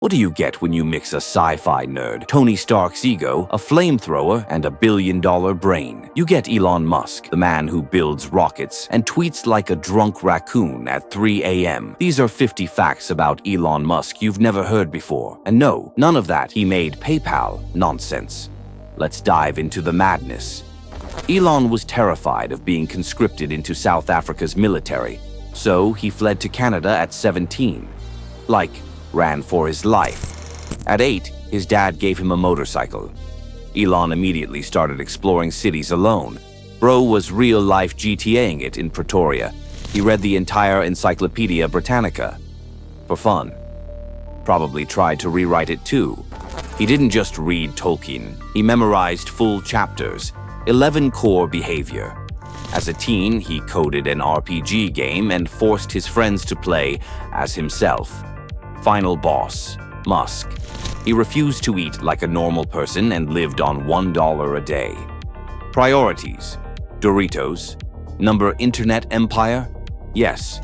What do you get when you mix a sci-fi nerd, Tony Stark's ego, a flamethrower, and a billion-dollar brain? You get Elon Musk, the man who builds rockets and tweets like a drunk raccoon at 3 a.m. These are 50 facts about Elon Musk you've never heard before. And no, none of that "he made PayPal" nonsense. Let's dive into the madness. Elon was terrified of being conscripted into South Africa's military, so he fled to Canada at 17. Ran for his life. At 8, his dad gave him a motorcycle. Elon immediately started exploring cities alone. Bro was real-life GTAing it in Pretoria. He read the entire Encyclopedia Britannica. For fun. Probably tried to rewrite it too. He didn't just read Tolkien. He memorized full chapters. 11 core behavior. As a teen, he coded an RPG game and forced his friends to play as himself. Final boss, Musk. He refused to eat like a normal person and lived on $1 a day. Priorities: Doritos. Number internet empire? Yes.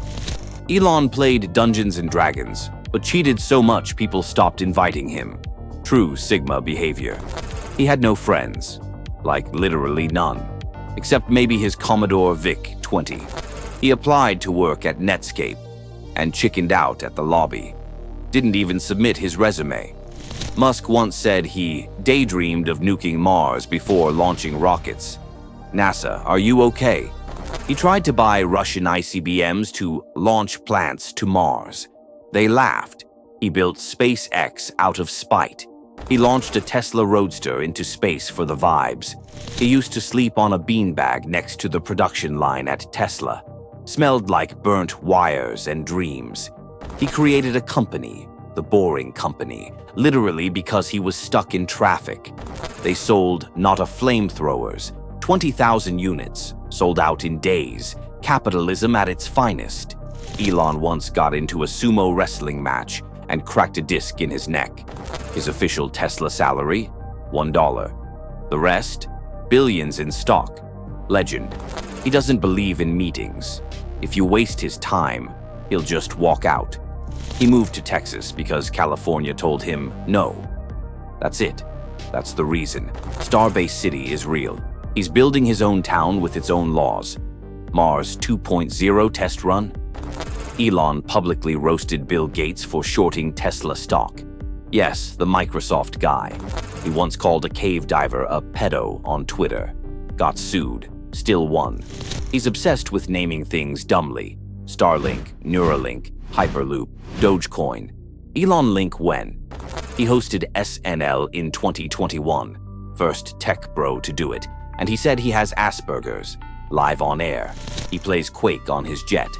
Elon played Dungeons and Dragons, but cheated so much people stopped inviting him. True Sigma behavior. He had no friends. Literally none. Except maybe his Commodore VIC-20. He applied to work at Netscape and chickened out at the lobby. Didn't even submit his resume. Musk once said he daydreamed of nuking Mars before launching rockets. NASA, are you okay? He tried to buy Russian ICBMs to launch plants to Mars. They laughed. He built SpaceX out of spite. He launched a Tesla Roadster into space for the vibes. He used to sleep on a beanbag next to the production line at Tesla. Smelled like burnt wires and dreams. He created a company, the Boring Company, literally because he was stuck in traffic. They sold not a flamethrowers, 20,000 units, sold out in days, capitalism at its finest. Elon once got into a sumo wrestling match and cracked a disc in his neck. His official Tesla salary, $1. The rest, billions in stock. Legend. He doesn't believe in meetings. If you waste his time, he'll just walk out. He moved to Texas because California told him no. That's it. That's the reason. Starbase City is real. He's building his own town with its own laws. Mars 2.0 test run. Elon publicly roasted Bill Gates for shorting Tesla stock. Yes, the Microsoft guy. He once called a cave diver a pedo on Twitter. Got sued. Still won. He's obsessed with naming things dumbly. Starlink, Neuralink, Hyperloop, Dogecoin. Elon Link when? He hosted SNL in 2021. First tech bro to do it. And he said he has Asperger's. Live on air. He plays Quake on his jet.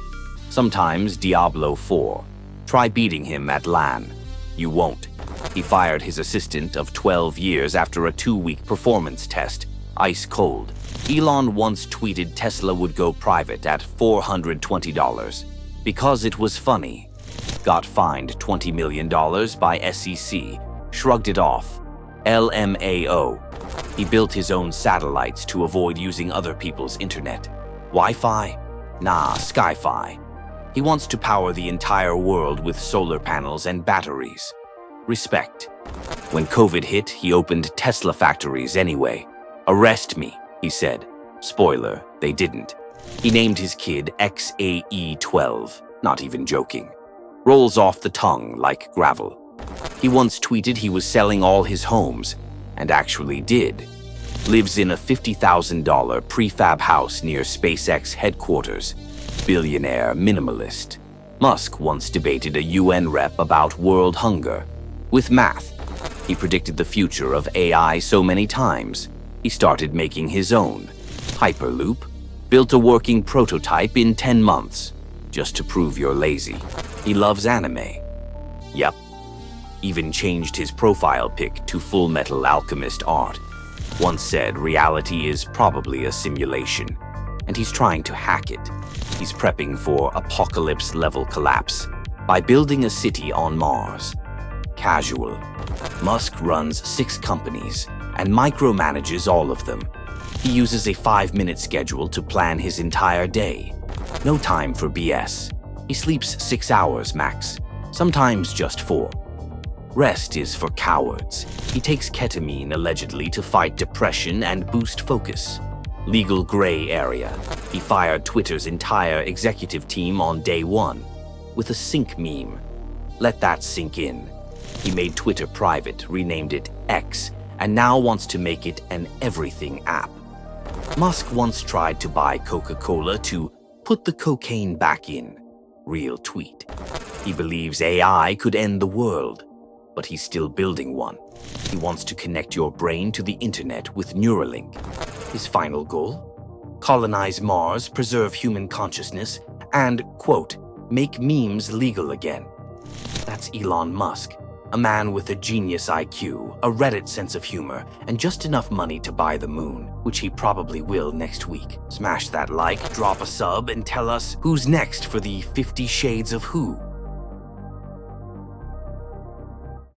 Sometimes Diablo 4. Try beating him at LAN. You won't. He fired his assistant of 12 years after a 2-week performance test. Ice cold. Elon once tweeted Tesla would go private at $420 because it was funny. Got fined $20 million by SEC. Shrugged it off. LMAO. He built his own satellites to avoid using other people's internet. Wi-Fi? Nah, Sky-Fi. He wants to power the entire world with solar panels and batteries. Respect. When COVID hit, he opened Tesla factories anyway. Arrest me, he said. Spoiler, they didn't. He named his kid XAE12. Not even joking. Rolls off the tongue like gravel. He once tweeted he was selling all his homes, and actually did. Lives in a $50,000 prefab house near SpaceX headquarters. Billionaire minimalist. Musk once debated a UN rep about world hunger. With math. He predicted the future of AI so many times. He started making his own. Hyperloop. Built a working prototype in 10 months. Just to prove you're lazy. He loves anime. Yep. Even changed his profile pic to Full Metal Alchemist art. Once said reality is probably a simulation, and he's trying to hack it. He's prepping for apocalypse-level collapse by building a city on Mars. Casual. Musk runs 6 companies and micromanages all of them. He uses a 5-minute schedule to plan his entire day. No time for BS. He sleeps 6 hours max, sometimes just 4. Rest is for cowards. He takes ketamine allegedly to fight depression and boost focus. Legal gray area. He fired Twitter's entire executive team on day one with a sync meme. Let that sink in. He made Twitter private, renamed it X, and now wants to make it an everything app. Musk once tried to buy Coca-Cola to put the cocaine back in. Real tweet. He believes AI could end the world, but he's still building one. He wants to connect your brain to the internet with Neuralink. His final goal? Colonize Mars, preserve human consciousness, and, quote, make memes legal again. That's Elon Musk, a man with a genius IQ, a Reddit sense of humor, and just enough money to buy the moon, which he probably will next week. Smash that like, drop a sub, and tell us who's next for the 50 Shades of Who.